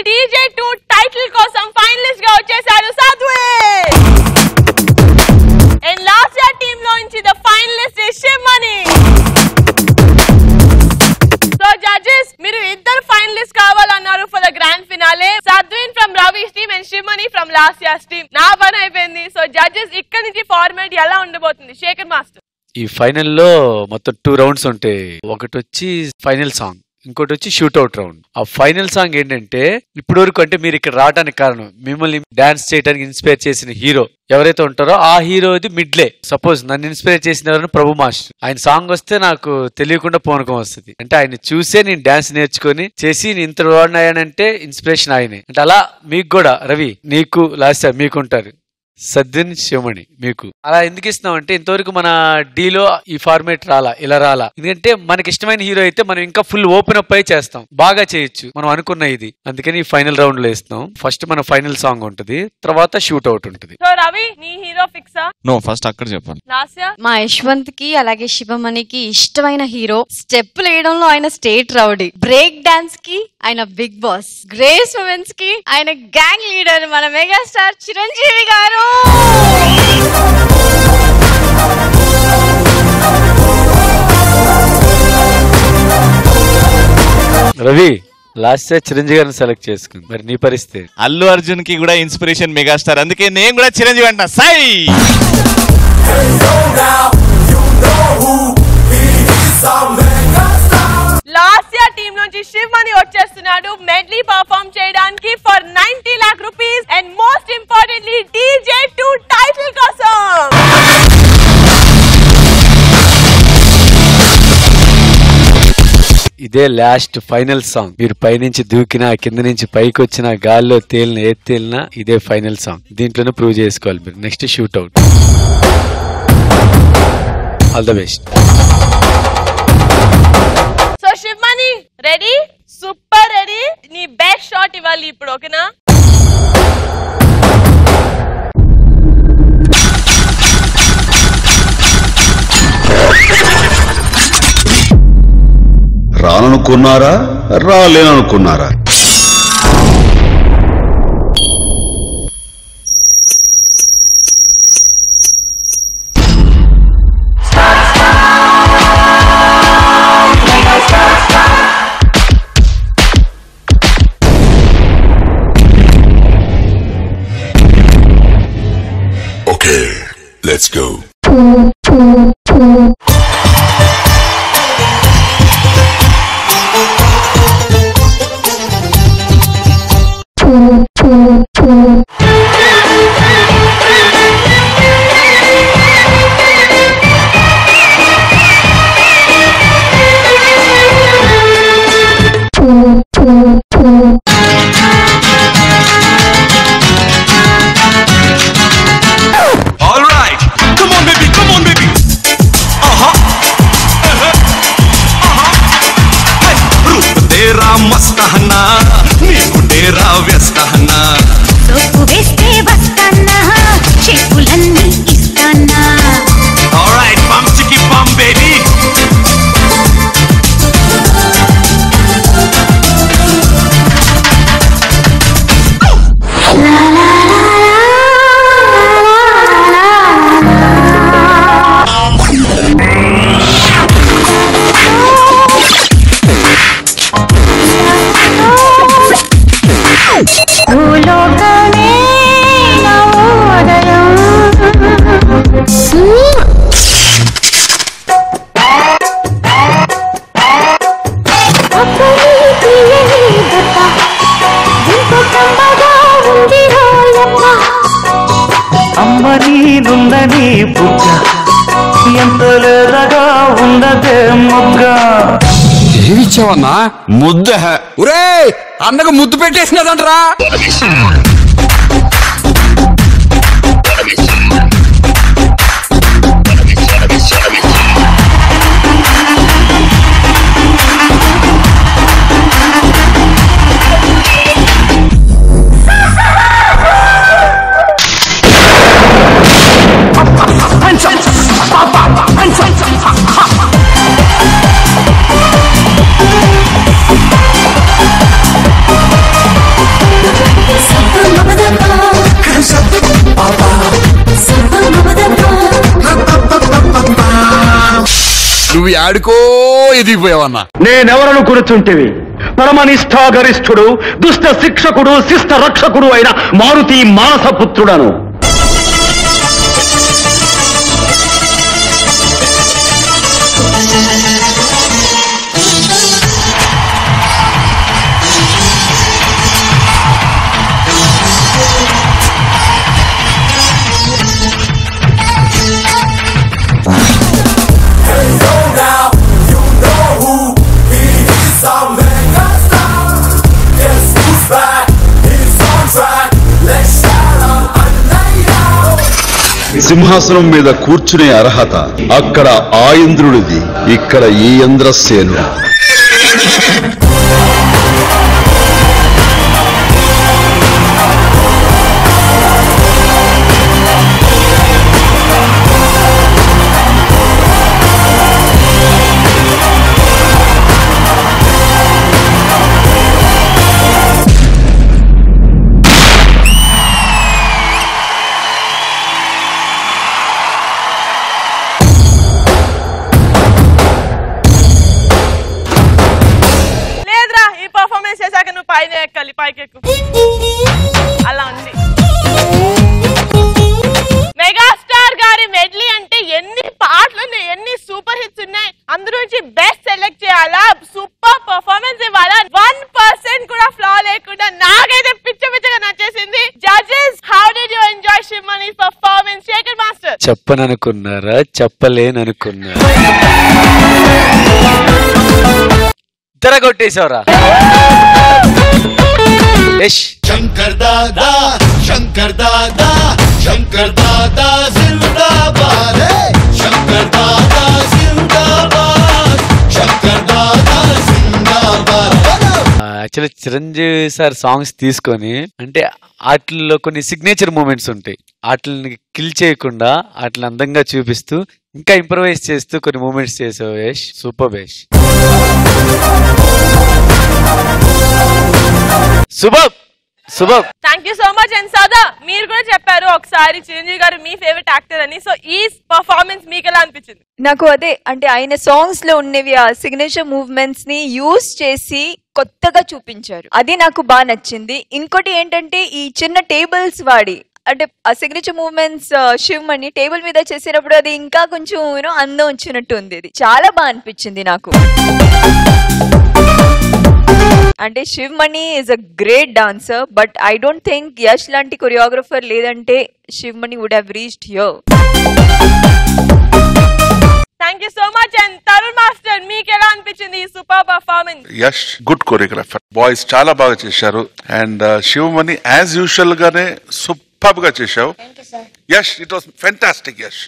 DJ2 title కోసం finalist గా వచ్చేసారు Sadhvik. And last year team లో నుంచి the finalist is Sivamani. So judges, మీరు ఇద్దరు ఫైనలిస్ట్ కావాలన్నారు for the grand finale. Sadhvik from Ravi's team and Sivamani from last year's team. నా పని అయిపోయింది. సో జడ్జెస్, ఇక్కడ నుంచి ఫార్మాట్ ఎలా ఉండబోతుంది? శేఖర్ మాస్టర్. ఈ ఫైనల్లో మొత్తం 2 రౌండ్స్ ఉంటాయి. ఒకటి వచ్చి ఫైనల్ సాంగ్, ఇంకోటి వచ్చి షూట్అవుట్ రౌండ్. ఆ ఫైనల్ సాంగ్ ఏంటంటే, ఇప్పటి వరకు అంటే మీరు ఇక్కడ రావడానికి కారణం, మిమ్మల్ని డాన్స్ చేయడానికి ఇన్స్పైర్ చేసిన హీరో ఎవరైతే ఉంటారో ఆ హీరోది మిడ్లే. సపోజ్ నన్ను ఇన్స్పైర్ చేసిన ఎవరైనా ప్రభు మాస్టర్, ఆయన సాంగ్ వస్తే నాకు తెలియకుండా పూనకం వస్తుంది. అంటే ఆయన చూసే నేను డాన్స్ నేర్చుకుని చేసి ఇంత వాడినాయనంటే ఇన్స్పిరేషన్ ఆయనే. అంటే అలా మీకు కూడా రవి, నీకు లాస్ట్ మీకుంటారు సద్విన్, శివమణి. మీకు అలా ఎందుకు ఇస్తున్నాం అంటే, ఇంతవరకు మన డీలో ఈ ఫార్మేట్ ఇలా రాలా. ఎందుకంటే మనకి ఇష్టమైన హీరో అయితే మనం ఇంకా ఫుల్ ఓపెన్ అప్ అయి చేస్తాం, బాగా చేయొచ్చు మనం అనుకున్న ఇది. అందుకని ఈ ఫైనల్ రౌండ్ లో ఇస్తున్నాం. ఫస్ట్ మన ఫైనల్ సాంగ్ ఉంటుంది, తర్వాత షూట్ అవుట్ ఉంటుంది. సో రవి, నీ హీరో ఫిక్సా? నో, ఫస్ట్ అక్కడ చెప్పాలి. మా యశ్వంత్ కి అలాగే శివమణికి ఇష్టమైన హీరో. స్టెప్పులు వేయడంలో ఆయన స్టేట్ రౌడీ, బ్రేక్ డాన్స్ కి ఆయన బిగ్ బాస్, గ్రేస్ ఉమెన్స్ కి ఆయన గ్యాంగ్ లీడర్ మన మెగాస్టార్ చిరంజీవి గారు. రవి, లాస్ట్ ఇయర్ చిరంజీవి గారిని సెలెక్ట్ చేసుకుంది, మరి నీ పరిస్థితి? అల్లు అర్జున్ కి కూడా ఇన్స్పిరేషన్ మెగాస్టార్, అందుకే నేను కూడా చిరంజీవి అంట. సై లాస్ట్ ఇయర్ టీమ్ నుంచి శివమణి వచ్చేస్తున్నాడు మెడ్లీ పర్ఫార్మ్ చేయడానికి for 90 lakh rupees and most importantly DJ2 title కోసం. ఇదే లాస్ట్ ఫైనల్ సాంగ్. మీరు పైనుంచి దూకినా, కింద నుంచి పైకి వచ్చినా, గాల్లో తేలినా, ఏది తేలినా ఇదే ఫైనల్ సాంగ్. దీంట్లోనే ప్రూవ్ చేసుకోవాలి మీరు. Next shoot out. All the best. So Shivamani, ready? Super ready. నీ బెస్ట్ షాట్ ఇవ్వాలి ఇప్పుడు, ఓకేనా? రాననుకున్నారా, రాలేననుకున్నారా? Okay, let's go. ముద్ద ఒరే, అన్నకు ముద్దు పెట్టేసినదంటరా. నువ్వు యాడికో ఎదిగిపోయావన్నా. నేనెవరను కూర్చుంటివి? పరమనిష్ఠాగరిష్ఠుడు, దుష్ట శిక్షకుడు, శిష్ట రక్షకుడు అయిన మారుతి మానసపుత్రుడను. సింహాసనం మీద కూర్చునే అర్హత అక్కడ ఆ ఇంద్రుడిది, ఇక్కడ ఈ ఇంద్రసేనుడు. అలా ఉంది. మెగాస్టార్ గారి మెడ్లీ అంటే ఎన్ని పాటలు ఉన్నాయి, ఎన్ని సూపర్ హిట్స్ ఉన్నాయి, అందులో నుంచి బెస్ట్ సెలెక్ట్ చేయాలా, సూపర్ పర్ఫార్మెన్స్ ఇవ్వాలా, 1% కూడా ఫ్లా లేకుండా నాకైతే పిచ్చగా నచ్చేసింది. Judges, how did you enjoy Sivamani's performance? Shekhar master, చెప్పననుకున్నారా, చెప్పలేననుకున్నారా? కొట్టేశావరా. శంకర్ దాదా, శంకర్ దాదా, శంకర్ దాదా జిందాబాద్, శంకర్ దాదా జిందాబాద్, శంకర్ దాదా జిందాబాద్. యాక్చువల్లీ చిరంజీవి సార్ సాంగ్స్ తీసుకొని అంటే వాటిల్లో కొన్ని సిగ్నేచర్ మూమెంట్స్ ఉంటాయి, వాటిని కిల్ చేయకుండా వాటిని అందంగా చూపిస్తూ ఇంకా ఇంప్రవైజ్ చేస్తూ కొన్ని మూమెంట్స్ చేసావు Yash. Super Yash, super super. Thank you so much. And సదా, మీరు కూడా చెప్పారు ఒకసారి చిరంజీవి గారు మీ ఫేవరెట్ యాక్టర్ అని. సో ఈ పర్ఫార్మెన్స్ మీకు ఎలా అనిపించింది? నాకు అదే అంటే ఆయన సాంగ్స్ లో ఉన్నవి ఆ సిగ్నేచర్ మూవ్మెంట్స్ ని యూజ్ చేసి కొత్తగా చూపించారు, అది నాకు బాగా నచ్చింది. ఇంకోటి ఏంటంటే ఈ చిన్న టేబుల్స్ వాడి అంటే ఆ సిగ్నేచర్ మూవ్మెంట్స్ శివమణి టేబుల్ మీద చేసినప్పుడు అది ఇంకా కొంచెం అందం వచ్చినట్టు ఉంది. ఇది చాలా బాగా అనిపించింది నాకు. అంటే Shivamani is a great dancer, but I don't think Yash లాంటి కొరియోగ్రఫర్ లేదంటే Shivamani would have reached here. Thank you so much. And Tarun master, మీకు ఎలా అనిపించింది ఈ super performance? Yash good choreographer, boys చాలా బాగా చేశారు. అండ్ శివమణి యాజ్ యూజువల్ గానే సూపర్ గా చేశావు. Yash, it was fantastic Yash.